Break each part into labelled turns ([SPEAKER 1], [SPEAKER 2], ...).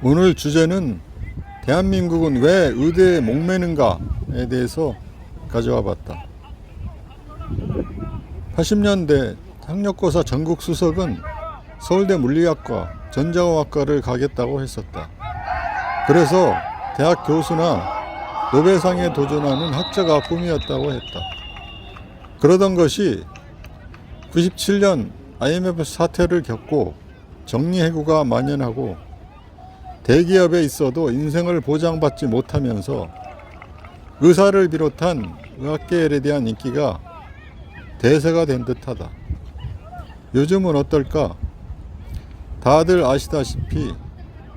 [SPEAKER 1] 오늘 주제는 대한민국은 왜 의대에 목매는가에 대해서 가져와 봤다. 80년대 학력고사 전국 수석은 서울대 물리학과, 전자공학과를 가겠다고 했었다. 그래서 대학 교수나 노벨상에 도전하는 학자가 꿈이었다고 했다. 그러던 것이 97년 IMF 사태를 겪고 정리해고가 만연하고 대기업에 있어도 인생을 보장받지 못하면서 의사를 비롯한 의학계에 대한 인기가 대세가 된 듯하다. 요즘은 어떨까? 다들 아시다시피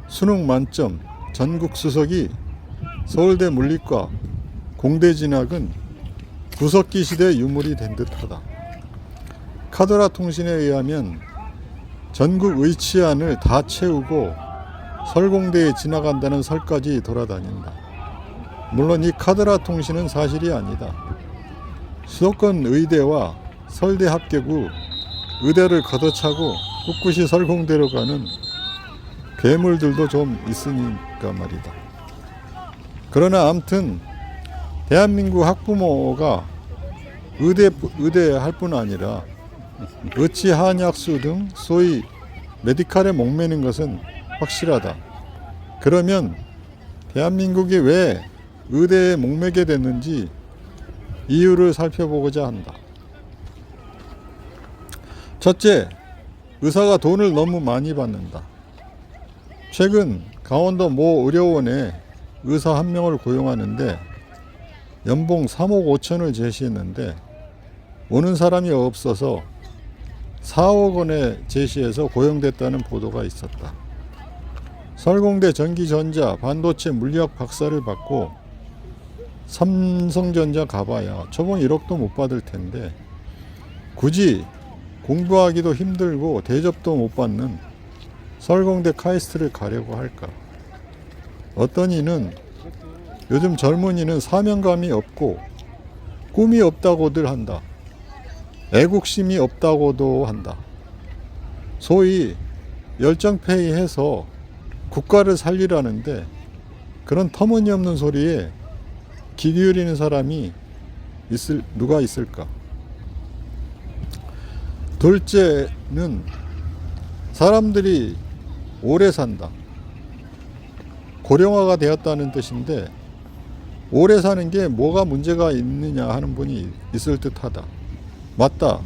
[SPEAKER 1] 수능 만점 전국 수석이 서울대 물리과 공대 진학은 구석기 시대 유물이 된 듯하다. 카더라 통신에 의하면 전국 의치안을 다 채우고 설공대에 진학한다는 설까지 돌아다닌다. 물론 이 카더라 통신은 사실이 아니다. 수도권 의대와 설대 합격 후 의대를 걷어차고 꿋꿋이 설공대로 가는 괴물들도 좀 있으니까 말이다. 그러나 아무튼 대한민국 학부모가 의대 할 뿐 아니라 의치 한약수 등 소위 메디칼에 목매는 것은 확실하다. 그러면 대한민국이 왜 의대에 목매게 됐는지 이유를 살펴보고자 한다. 첫째, 의사가 돈을 너무 많이 받는다. 최근 강원도 모 의료원에 의사 한 명을 고용하는데 연봉 3억 5천을 제시했는데 오는 사람이 없어서 4억 원에 제시해서 고용됐다는 보도가 있었다. 설공대 전기전자 반도체 물리학 박사를 받고 삼성전자 가봐야 초봉 1억도 못 받을 텐데 굳이 공부하기도 힘들고 대접도 못 받는 설공대 카이스트를 가려고 할까? 어떤 이는 요즘 젊은이는 사명감이 없고 꿈이 없다고들 한다. 애국심이 없다고도 한다. 소위 열정페이해서 국가를 살리라는데 그런 터무니없는 소리에 귀 기울이는 사람이 누가 있을까? 둘째는 사람들이 오래 산다. 고령화가 되었다는 뜻인데 오래 사는 게 뭐가 문제가 있느냐 하는 분이 있을 듯하다. 맞다.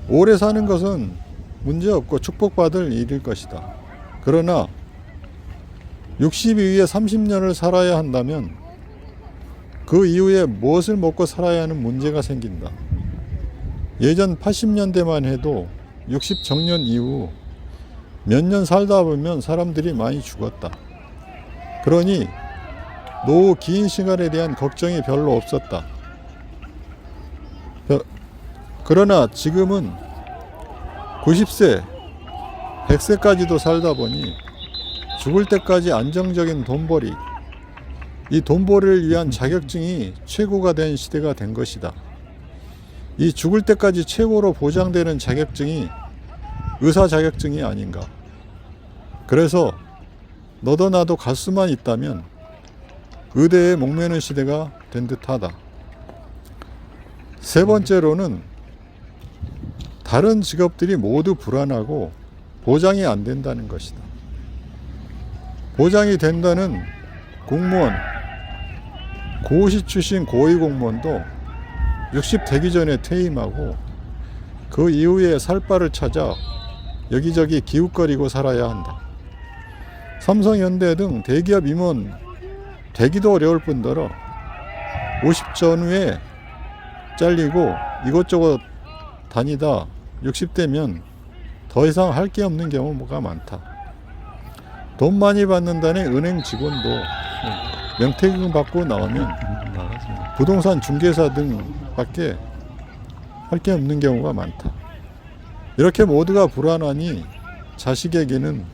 [SPEAKER 1] 오래 사는 것은 문제없고 축복받을 일일 것이다. 그러나 60 이후에 30년을 살아야 한다면 그 이후에 무엇을 먹고 살아야 하는 문제가 생긴다. 예전 80년대만 해도 60 정년 이후 몇 년 살다 보면 사람들이 많이 죽었다. 그러니 노후 긴 시간에 대한 걱정이 별로 없었다. 그러나 지금은 90세, 100세까지도 살다 보니 죽을 때까지 안정적인 돈벌이, 이 돈벌이를 위한 자격증이 최고가 된 시대가 된 것이다. 이 죽을 때까지 최고로 보장되는 자격증이 의사 자격증이 아닌가. 그래서 너도 나도 갈 수만 있다면 의대에 목매는 시대가 된 듯하다. 세 번째로는 다른 직업들이 모두 불안하고 보장이 안 된다는 것이다. 보장이 된다는 공무원, 고시 출신 고위 공무원도 60 되기 전에 퇴임하고 그 이후에 살 바를 찾아 여기저기 기웃거리고 살아야 한다. 삼성, 현대 등 대기업 임원 되기도 어려울 뿐더러 50 전후에 잘리고 이곳저곳 다니다 60대면 더 이상 할 게 없는 경우가 많다. 돈 많이 받는다는 은행 직원도 명퇴금 받고 나오면 부동산 중개사 등밖에 할 게 없는 경우가 많다. 이렇게 모두가 불안하니 자식에게는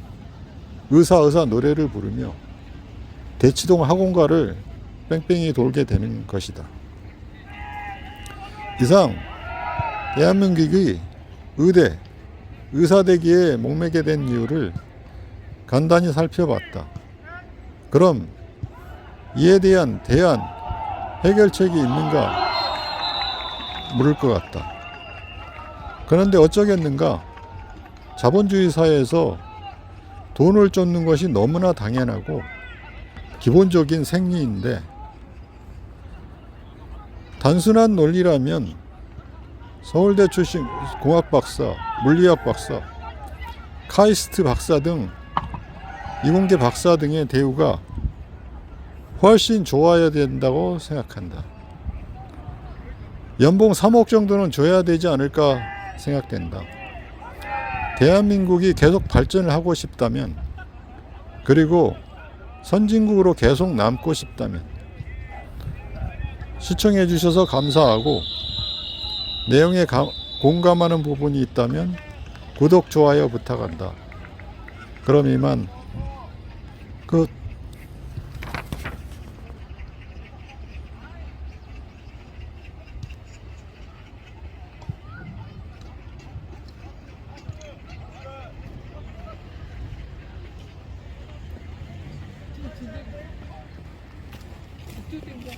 [SPEAKER 1] 의사 노래를 부르며 대치동 학원가를 뺑뺑이 돌게 되는 것이다. 이상 대한민국이 의사 되기에 목매게 된 이유를 간단히 살펴봤다. 그럼 이에 대한 대안, 해결책이 있는가 물을 것 같다. 그런데 어쩌겠는가? 자본주의 사회에서 돈을 쫓는 것이 너무나 당연하고 기본적인 생리인데, 단순한 논리라면 서울대 출신 공학 박사, 물리학 박사, 카이스트 박사 등 이공계 박사 등의 대우가 훨씬 좋아야 된다고 생각한다. 연봉 3억 정도는 줘야 되지 않을까 생각된다. 대한민국이 계속 발전을 하고 싶다면, 그리고 선진국으로 계속 남고 싶다면, 시청해 주셔서 감사하고, 내용에 공감하는 부분이 있다면 구독, 좋아요 부탁한다. 그럼 이만 끝.
[SPEAKER 2] 이쪽인가?